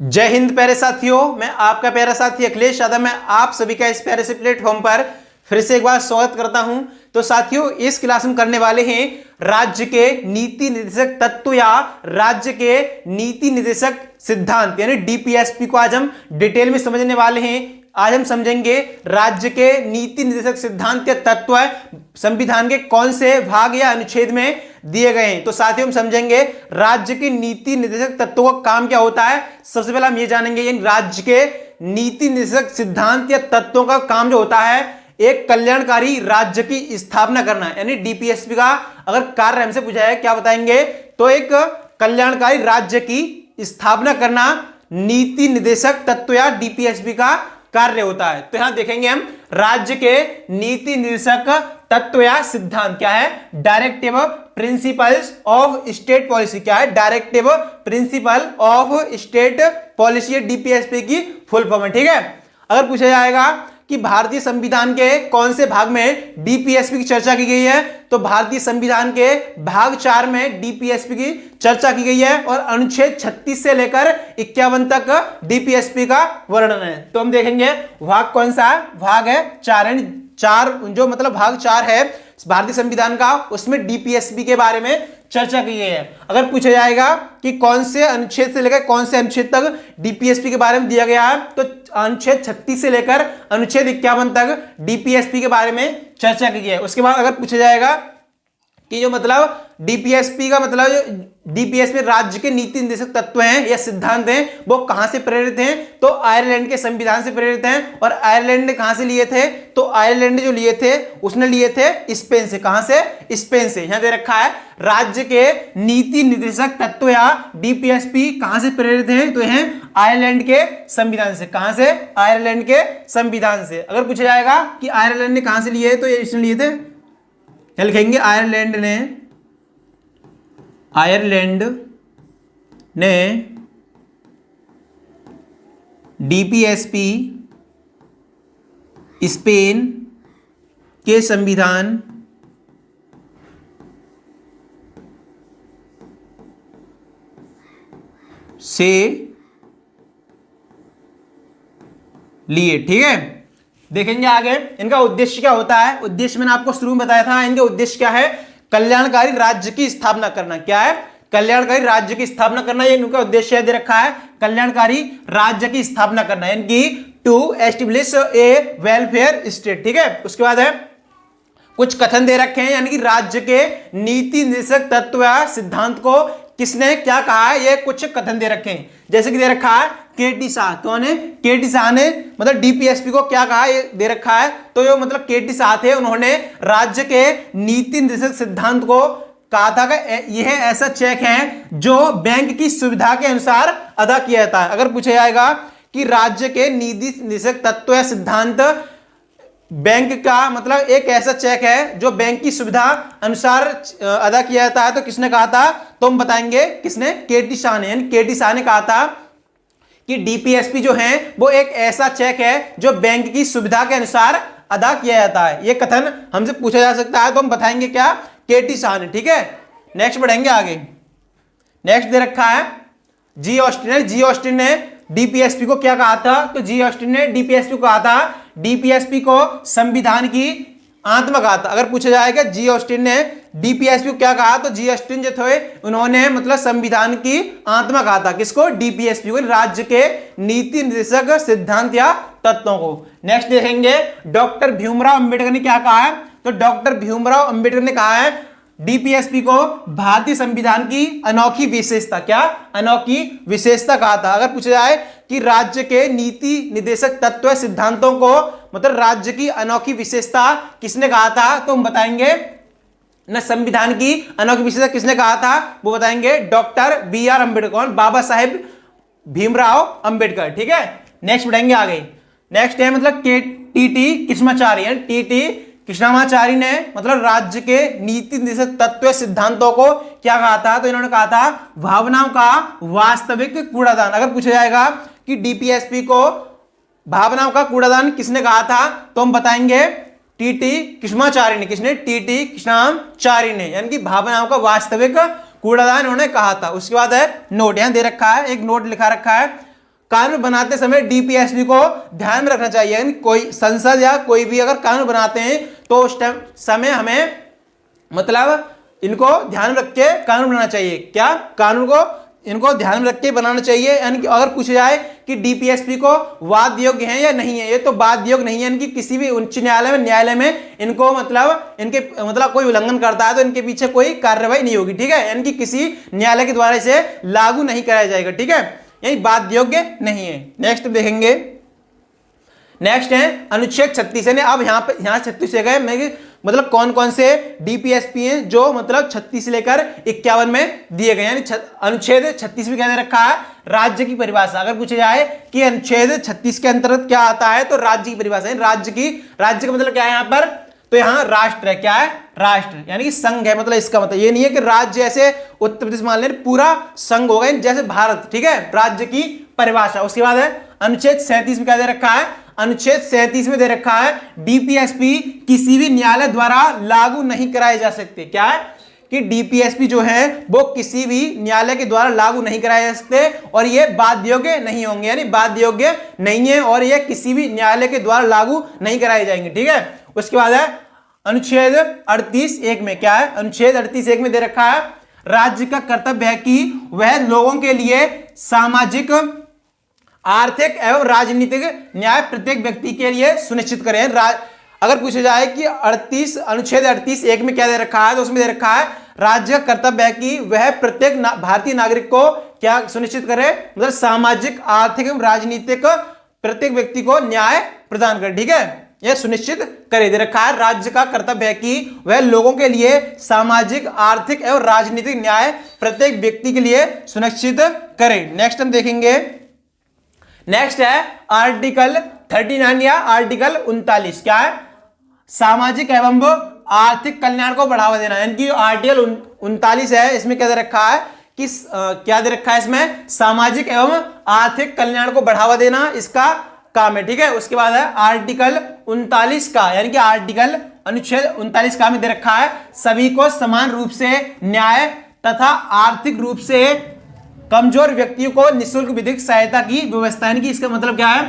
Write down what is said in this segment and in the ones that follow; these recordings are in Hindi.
जय हिंद प्यारे साथियों, मैं आपका प्यारा साथी अखिलेश यादव। मैं आप सभी का इस प्यारे से प्लेटफॉर्म पर फिर से एक बार स्वागत करता हूं। तो साथियों, इस क्लास में करने वाले हैं राज्य के नीति निर्देशक तत्व या राज्य के नीति निर्देशक सिद्धांत यानी डीपीएसपी को आज हम डिटेल में समझने वाले हैं। आज हम समझेंगे राज्य के नीति निर्देशक सिद्धांत या तत्व संविधान के कौन से भाग या अनुच्छेद में दिए गए हैं। तो साथियों, हम समझेंगे राज्य के नीति निर्देशक तत्वों का काम क्या होता है। सबसे पहले हम ये जानेंगे यानी राज्य के नीति निर्देशक सिद्धांत या तत्वों का काम जो होता है, एक कल्याणकारी राज्य की स्थापना करना है। यानी डीपीएसपी का अगर कार्य हमसे पूछा है क्या बताएंगे, तो एक कल्याणकारी राज्य की स्थापना करना नीति निर्देशक तत्व या डीपीएसपी का कार्य होता है। तो यहां देखेंगे हम राज्य के नीति निर्देशक तत्व या सिद्धांत क्या है। Directive principles of state policy क्या है। Directive principle of state policy DPSP की फुल फॉर्म है। ठीक है, अगर पूछा जाएगा कि भारतीय संविधान के कौन से भाग में डीपीएसपी की चर्चा की गई है, तो भारतीय संविधान के भाग 4 में डीपीएसपी की चर्चा की गई है और अनुच्छेद 36 से लेकर 51 तक डीपीएसपी का वर्णन है। तो हम देखेंगे भाग कौन सा है, भाग है 4 जो मतलब भाग 4 है भारतीय संविधान का, उसमें डीपीएसपी के बारे में चर्चा की गई है। अगर पूछा जाएगा कि कौन से अनुच्छेद से लेकर कौन से अनुच्छेद तक डीपीएसपी के बारे में दिया गया है, तो अनुच्छेद 36 से लेकर अनुच्छेद 51 तक डीपीएसपी के बारे में चर्चा की गई है। उसके बाद अगर पूछा जाएगा कि जो मतलब डीपीएसपी का मतलब डीपीएसपी राज्य के नीति निर्देशक तत्व हैं या सिद्धांत हैं, वो कहां से प्रेरित हैं, तो आयरलैंड के संविधान से प्रेरित हैं। और आयरलैंड ने कहां से लिए थे, तो आयरलैंड ने जो लिए थे उसने लिए थे स्पेन से। कहां से, स्पेन से। यहां दे रखा है राज्य के नीति निर्देशक तत्व या डीपीएसपी कहां से प्रेरित हैं, तो यह आयरलैंड के संविधान से। कहां से, आयरलैंड के संविधान से। अगर पूछा जाएगा कि आयरलैंड ने कहां से लिए, तो ये इसने लिए थे, क्या लिखेंगे, आयरलैंड ने डीपीएसपी स्पेन के संविधान से लिए। ठीक है, देखेंगे आगे इनका उद्देश्य क्या होता है। उद्देश्य मैंने आपको शुरू में बताया था, इनका उद्देश्य क्या है, कल्याणकारी राज्य की स्थापना करना। क्या है, कल्याणकारी राज्य की स्थापना करना, ये इनका उद्देश्य दे रखा है, कल्याणकारी राज्य की स्थापना करना, यानी कि to establish a welfare state. ठीक है, उसके बाद है कुछ कथन दे रखे हैं, यानी कि राज्य के नीति निर्देशक तत्व या सिद्धांत को किसने क्या कहा है, ये कुछ कथन दे रखे हैं। जैसे कि दे रखा है केटी शाह। कौन है, केटी शाह ने मतलब डीपीएसपी को क्या कहा, ये दे रखा है। तो जो मतलब केटी शाह थे, उन्होंने राज्य के नीति निर्देशक सिद्धांत को कहा था कि यह ऐसा चेक है जो बैंक की सुविधा के अनुसार अदा किया जाता है। अगर पूछा जाएगा कि राज्य के नीति निर्देशक तत्व या सिद्धांत बैंक का मतलब एक ऐसा चेक है जो बैंक की सुविधा अनुसार अदा किया जाता है, तो किसने कहा था, तो हम बताएंगे किसने, केटी शाह ने। यानी केटी शाह ने कहा था कि डीपीएसपी जो है वो एक ऐसा चेक है जो बैंक की सुविधा के अनुसार अदा किया जाता है। ये कथन हमसे पूछा जा सकता है, तो हम बताएंगे क्या, केटी शाह ने। ठीक है, नेक्स्ट बढ़ेंगे आगे। नेक्स्ट दे रखा है जी ऑस्टिन। जी ऑस्टिन ने डीपीएसपी को क्या कहा था, तो जी ऑस्टिन ने डीपीएसपी को कहा था, डीपीएसपी को संविधान की आत्मा कहा था। अगर पूछा जाएगा जी ऑस्टिन ने डीपीएसपी को क्या कहा, तो जी ऑस्टिन जो थे उन्होंने मतलब संविधान की आत्मा कहा था। किसको, डीपीएसपी को, राज्य के नीति निर्देशक सिद्धांत या तत्वों को। नेक्स्ट देखेंगे डॉक्टर भीमराव अंबेडकर ने क्या कहा है, तो डॉक्टर भीमराव अंबेडकर ने कहा है डीपीएसपी को भारतीय संविधान की अनोखी विशेषता, क्या, अनोखी विशेषता कहा था। अगर पूछा जाए कि राज्य के नीति निर्देशक तत्व सिद्धांतों को मतलब राज्य की अनोखी विशेषता किसने कहा था, तो हम बताएंगे न संविधान की अनोखी विशेषता किसने कहा था, वो बताएंगे doctor B are Ambedkar, Baba Saheb Bhimrao Ambedkar. ठीक है, नेक्स्ट बढ़ेंगे आगे। नेक्स्ट है मतलब के टी कृष्णाचार्य। टी कृष्णाचार्य ने मतलब राज्य के नीति निर्देशक तत्व सिद्धांतों को क्या कहा था, तो इन्होंने कहा था भावनाओं का वास्तविक कूड़ादान। अगर पूछा जाएगा कि डीपीएसपी को भावनाओं का कूड़ादान किसने कहा था, तो हम बताएंगे टीटी कृष्णाचार्य ने। किसने, टीटी कृष्णाचार्य ने, यानी कि भावनाओं का वास्तविक कूड़ादान उन्होंने कहा था। उसके बाद है नोट, यहां दे रखा है, एक नोट लिखा रखा है, कानून बनाते समय डीपीएसपी को ध्यान में रखना चाहिए। यानी कोई संसद या कोई भी अगर कानून बनाते हैं तो उस टाइम समय हमें मतलब इनको ध्यान में रख के कानून बनाना चाहिए। क्या कानून को इनको ध्यान में रख के बनाना चाहिए। यानी कि अगर पूछा जाए कि डीपीएसपी को वाद योग्य है या नहीं है, ये तो वाद योग्य नहीं है। यानी कि किसी भी उच्च न्यायालय में इनको मतलब इनके मतलब कोई उल्लंघन करता है तो इनके पीछे कोई कार्रवाई नहीं होगी, ठीक है। यानी कि किसी न्यायालय के द्वारा इसे लागू नहीं कराया जाएगा, ठीक है, यानी वाद योग्य नहीं है। नेक्स्ट देखेंगे, नेक्स्ट है अनुच्छेद 36। यानी अब यहाँ 36 से गए मतलब कौन कौन से डीपीएसपी हैं जो मतलब 36 से लेकर 51 में दिए गए। यानी अनुच्छेद 36 में क्या दे रखा है, राज्य की परिभाषा। अगर पूछा जाए कि अनुच्छेद 36 के अंतर्गत क्या आता है तो राज्य की परिभाषा है। राज्य का मतलब क्या है यहाँ पर, तो यहाँ राष्ट्र है। क्या है, राष्ट्र यानी कि संघ है। मतलब इसका मतलब ये नहीं है कि राज्य ऐसे उत्तर प्रदेश मान लें पूरा संघ होगा जैसे भारत, ठीक है, राज्य की परिभाषा। उसके बाद है अनुच्छेद 37 में क्या दे रखा है, अनुच्छेद 37 में दे रखा है डीपीएसपी किसी भी न्यायालय द्वारा लागू नहीं कराए जा सकते। क्या है कि डीपीएसपी जो है वो किसी भी न्यायालय के द्वारा लागू नहीं कराए जा सकते और ये बाध्य योग्य नहीं होंगे। यानी बाध्य योग्य नहीं है और ये किसी भी न्यायालय के द्वारा लागू नहीं कराए जाएंगे, ठीक है। उसके बाद है अनुच्छेद 38(1) में क्या है, अनुच्छेद 38(1) में दे रखा है राज्य का कर्तव्य है कि वह लोगों के लिए सामाजिक, आर्थिक एवं राजनीतिक न्याय प्रत्येक व्यक्ति के लिए सुनिश्चित करें। अगर पूछा जाए कि अनुच्छेद 38(1) में क्या दे रखा है तो उसमें दे रखा है राज्य का कर्तव्य है कि वह प्रत्येक भारतीय नागरिक को क्या सुनिश्चित करे, मतलब सामाजिक, आर्थिक एवं राजनीतिक प्रत्येक व्यक्ति को न्याय प्रदान करे, ठीक है, यह सुनिश्चित करे। दे रखा है राज्य का कर्तव्य है कि वह लोगों के लिए सामाजिक, आर्थिक एवं राजनीतिक न्याय प्रत्येक व्यक्ति के लिए सुनिश्चित करे। नेक्स्ट हम देखेंगे, नेक्स्ट है आर्टिकल 39 या आर्टिकल 39। क्या है, सामाजिक एवं आर्थिक कल्याण को बढ़ावा देना। यानी कि आर्टिकल 39 है, इसमें क्या दे रखा है कि क्या दे रखा है, इसमें सामाजिक एवं आर्थिक कल्याण को बढ़ावा देना इसका काम है, ठीक है। उसके बाद है आर्टिकल 39 का, यानी कि आर्टिकल अनुच्छेद 39 का में दे रखा है सभी को समान रूप से न्याय तथा आर्थिक रूप से कमजोर व्यक्तियों को निःशुल्क विधिक सहायता की व्यवस्था। यानी कि इसका मतलब क्या है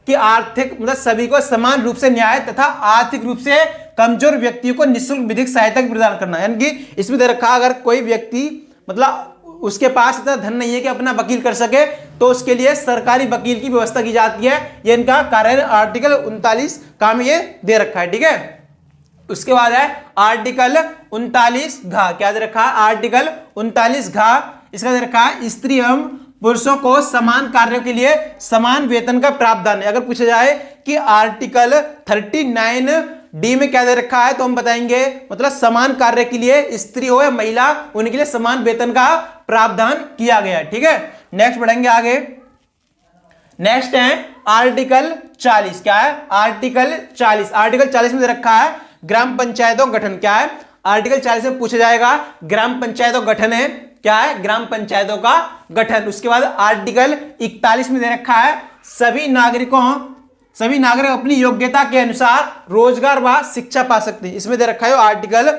कि आर्थिक मतलब सभी को समान रूप से न्याय तथा आर्थिक रूप से कमजोर व्यक्तियों को निःशुल्क विधिक सहायता प्रदान करना। यानी कि इसमें दे रखा अगर कोई व्यक्ति मतलब उसके पास इतना धन नहीं है कि अपना वकील कर सके तो उसके लिए सरकारी वकील की व्यवस्था की जाती है। ये इनका कार्य है, आर्टिकल 39 का में ये दे रखा है, ठीक है। उसके बाद है आर्टिकल 39 घ। क्या दे रखा है, आर्टिकल 39 घ, इसका दे रखा है स्त्री एवं पुरुषों को समान कार्यों के लिए समान वेतन का प्रावधान है। अगर पूछा जाए कि आर्टिकल 39D में क्या दे रखा है तो हम बताएंगे मतलब समान कार्य के लिए स्त्री हो या महिला उनके लिए समान वेतन का प्रावधान किया गया है, ठीक है। नेक्स्ट बढ़ेंगे आगे, नेक्स्ट है आर्टिकल 40। क्या है, आर्टिकल 40। आर्टिकल 40 में दे रखा है ग्राम पंचायतों गठन। क्या है, आर्टिकल 40 में पूछा जाएगा ग्राम पंचायतों गठन है। क्या है, ग्राम पंचायतों का गठन। उसके बाद आर्टिकल 41 में दे रखा है सभी नागरिक अपनी योग्यता के अनुसार रोजगार व शिक्षा पा सकते हैं। इसमें दे रखा है आर्टिकल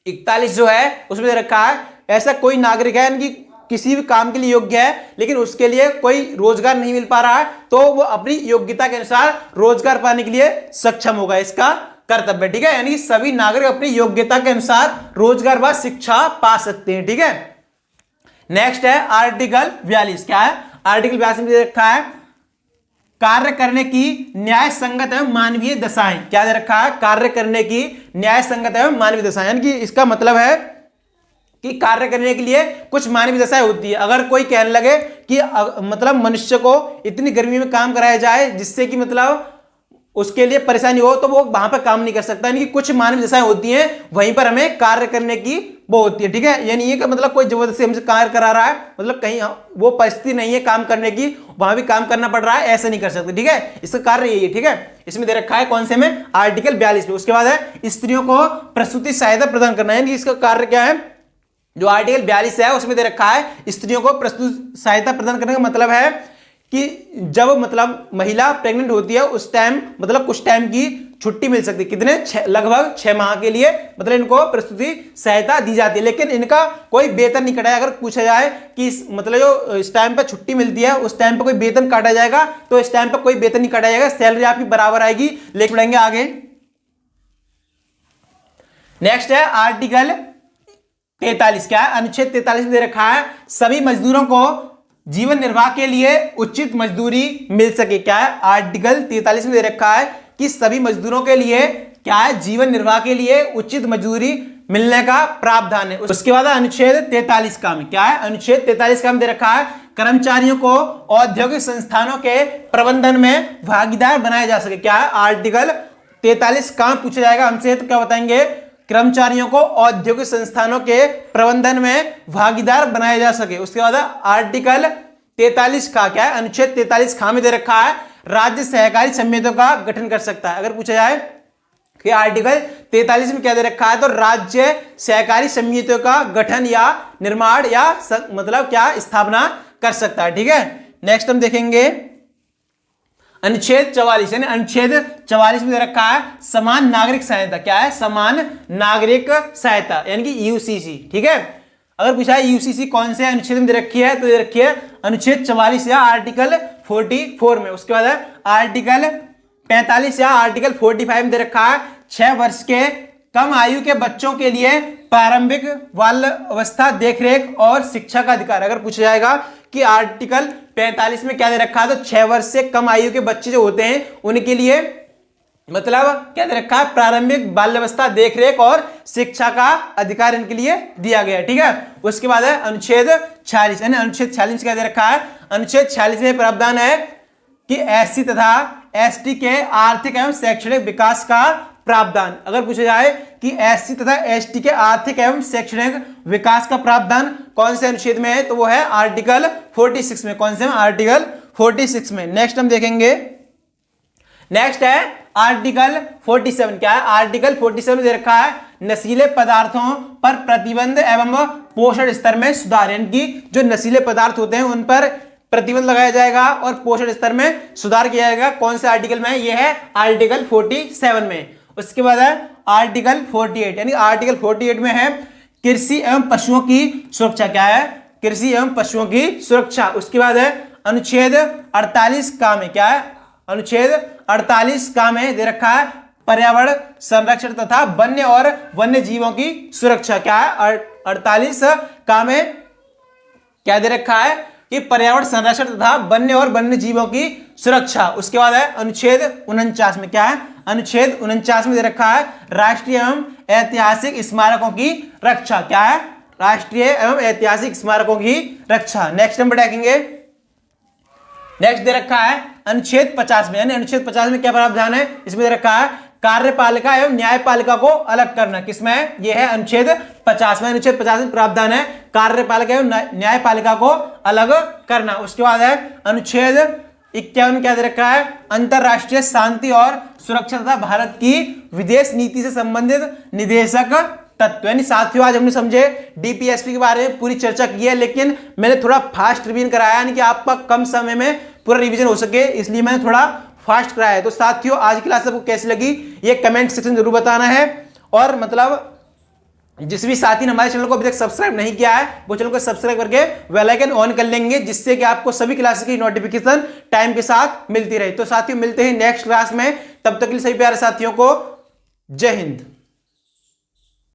41 जो है उसमें दे रखा है ऐसा कोई नागरिक है यानी कि किसी भी काम के लिए योग्य है लेकिन उसके लिए कोई रोजगार नहीं मिल पा रहा है तो वो अपनी योग्यता के अनुसार रोजगार पाने के लिए सक्षम होगा, इसका कर्तव्य, ठीक है। यानी कि सभी नागरिक अपनी योग्यता के अनुसार रोजगार व शिक्षा पा सकते हैं, ठीक है। नेक्स्ट है आर्टिकल 42। क्या है, आर्टिकल 42 में दे रखा है कार्य करने की न्याय संगत एवं मानवीय दशाएं। क्या दे रखा है, कार्य करने की न्याय संगत एवं मानवीय दशाएं। यानी कि इसका मतलब है कि कार्य करने के लिए कुछ मानवीय दशाएं होती है। अगर कोई कहने लगे कि मतलब मनुष्य को इतनी गर्मी में काम कराया जाए जिससे कि मतलब उसके लिए परेशानी हो तो वो वहां पर काम नहीं कर सकता। यानी कि कुछ मानवीय दशाएं होती हैं वहीं पर हमें कार्य करने की वो होती है, ठीक है। यानी ये कि मतलब कोई जबरदस्ती हमसे कार्य करा रहा है मतलब कहीं वो परिस्थिति नहीं है काम करने की, वहां भी काम करना पड़ रहा है, ऐसा नहीं कर सकते, ठीक है। इसका कार्य यही है, ठीक है। इसमें दे रखा है कौन से में, आर्टिकल 42 में। उसके बाद है स्त्रियों को प्रसूति सहायता प्रदान करना। यानी इसका कार्य क्या है, जो आर्टिकल 42 है उसमें दे रखा है स्त्रियों को प्रसूति सहायता प्रदान करने का मतलब है कि जब मतलब महिला प्रेग्नेंट होती है उस टाइम मतलब कुछ टाइम की छुट्टी मिल सकती है। कितने? लगभग 6 माह के लिए मतलब इनको प्रस्तुति सहायता दी जाती है, लेकिन इनका कोई वेतन नहीं कटा। अगर पूछा जाए कि मतलब जो इस टाइम पर छुट्टी मिलती है उस टाइम पर कोई वेतन काटा जाएगा, तो इस टाइम पर कोई वेतन नहीं काटा जाएगा, सैलरी आपकी बराबर आएगी। लेके बढ़ेंगे आगे। नेक्स्ट है आर्टिकल 43। क्या है? अनुच्छेद 43 में दे रखा है सभी मजदूरों को जीवन निर्वाह के लिए उचित मजदूरी मिल सके। क्या है? आर्टिकल 43 में दे रखा है कि सभी मजदूरों के लिए क्या है? जीवन निर्वाह के लिए उचित मजदूरी मिलने का प्रावधान है। उसके बाद अनुच्छेद 43 का में क्या है? अनुच्छेद 43 का में दे रखा है कर्मचारियों को औद्योगिक संस्थानों के प्रबंधन में भागीदार बनाया जा सके। क्या है? आर्टिकल 43 का पूछा जाएगा हमसे तो क्या बताएंगे? कर्मचारियों को औद्योगिक संस्थानों के प्रबंधन में भागीदार बनाया जा सके। उसके बाद आर्टिकल 43 का क्या है? अनुच्छेद 43 का में दे रखा है राज्य सहकारी समितियों का गठन कर सकता है। अगर पूछा जाए कि आर्टिकल 43 में क्या दे रखा है, तो राज्य सहकारी समितियों का गठन या निर्माण या मतलब क्या स्थापना कर सकता है। ठीक है, नेक्स्ट हम देखेंगे अनुच्छेद 44। यानी अनुच्छेद 44 में दे रखा है समान नागरिक सहायता। क्या है? समान नागरिक सहायता यानी कि यूसीसी। ठीक है, अगर पूछा है यूसीसी कौन से अनुच्छेद में दे रखी है, तो दे रखी है अनुच्छेद 44 या आर्टिकल 44 में। उसके बाद आर्टिकल 45 या आर्टिकल 45 में दे रखा है 6 वर्ष के कम आयु के बच्चों के लिए प्रारंभिक बाल अवस्था देखरेख और शिक्षा का अधिकार। अगर पूछा जाएगा कि आर्टिकल 45 में क्या दे रखा है, तो 6 वर्ष से कम आयु के बच्चे जो होते हैं उनके लिए मतलब क्या दे रखा है? प्रारंभिक बाल्यावस्था देखरेख और शिक्षा का अधिकार इनके लिए दिया गया है। ठीक है, उसके बाद है अनुच्छेद 46। यानी अनुच्छेद 46 क्या दे रखा है? अनुच्छेद 46 में प्रावधान है कि एससी तथा एसटी के आर्थिक एवं शैक्षणिक विकास का प्रावधान। अगर पूछा जाए कि एससी तथा एसटी के आर्थिक एवं शैक्षणिक विकास का प्रावधान कौन से अनुच्छेद में है, तो वो है आर्टिकल 46 में। कौन से में? आर्टिकल 46 में। नेक्स्ट हम देखेंगे, नेक्स्ट है आर्टिकल 47। क्या है? आर्टिकल 47 में दे रखा है नशीले पदार्थों पर प्रतिबंध एवं पोषण स्तर में सुधार। यानी कि जो नशीले पदार्थ होते हैं उन पर प्रतिबंध लगाया जाएगा और पोषण स्तर में सुधार किया जाएगा। कौन से आर्टिकल में? यह है आर्टिकल 47 में। उसके बाद है आर्टिकल 48। यानी आर्टिकल 48 में है कृषि एवं पशुओं की सुरक्षा। क्या है? कृषि एवं पशुओं की सुरक्षा। उसके बाद है अनुच्छेद 48 का में क्या है? अनुच्छेद 48 का में दे रखा है पर्यावरण संरक्षण तथा वन्य और वन्य जीवों की सुरक्षा। क्या है? 48 का में क्या दे रखा है कि पर्यावरण संरक्षण तथा वन्य और वन्य जीवों की सुरक्षा। उसके बाद है अनुच्छेद 49 में क्या है? अनुच्छेद 49 में दे रखा है राष्ट्रीय एवं ऐतिहासिक स्मारकों की रक्षा। क्या है? राष्ट्रीय एवं ऐतिहासिक स्मारकों की रक्षा। नेक्स्ट नंबर देखेंगे, नेक्स्ट दे रखा है अनुच्छेद 50 में। यानी अनुच्छेद 50 में क्या प्रावधान है? इसमें दे रखा है कार्यपालिका एवं न्यायपालिका को अलग करना। किसमें? यह है अनुच्छेद 50 में। अनुच्छेद 50 में प्रावधान है कार्यपालिका एवं न्यायपालिका को अलग करना। उसके बाद है अनुच्छेद 51 क्या दे रखा है? अंतरराष्ट्रीय शांति और सुरक्षा तथा भारत की विदेश नीति से संबंधित निदेशक तत्व। यानी साथियों आज हमने समझे डीपीएसपी के बारे में पूरी चर्चा की है, लेकिन मैंने थोड़ा फास्ट रिवीजन कराया यानी कि आपका कम समय में पूरा रिवीजन हो सके, इसलिए मैंने थोड़ा फास्ट कराया है। तो साथियों आज की क्लास आपको कैसी लगी ये कमेंट सेक्शन में जरूर बताना है। और मतलब जिस भी साथी ने हमारे चैनल को अभी तक सब्सक्राइब नहीं किया है वो चैनल को सब्सक्राइब करके बेल आइकन ऑन कर लेंगे, जिससे कि आपको सभी क्लासेस की नोटिफिकेशन टाइम के साथ मिलती रहे। तो साथियों मिलते हैं नेक्स्ट क्लास में, तब तक के लिए सभी प्यारे साथियों को जय हिंद।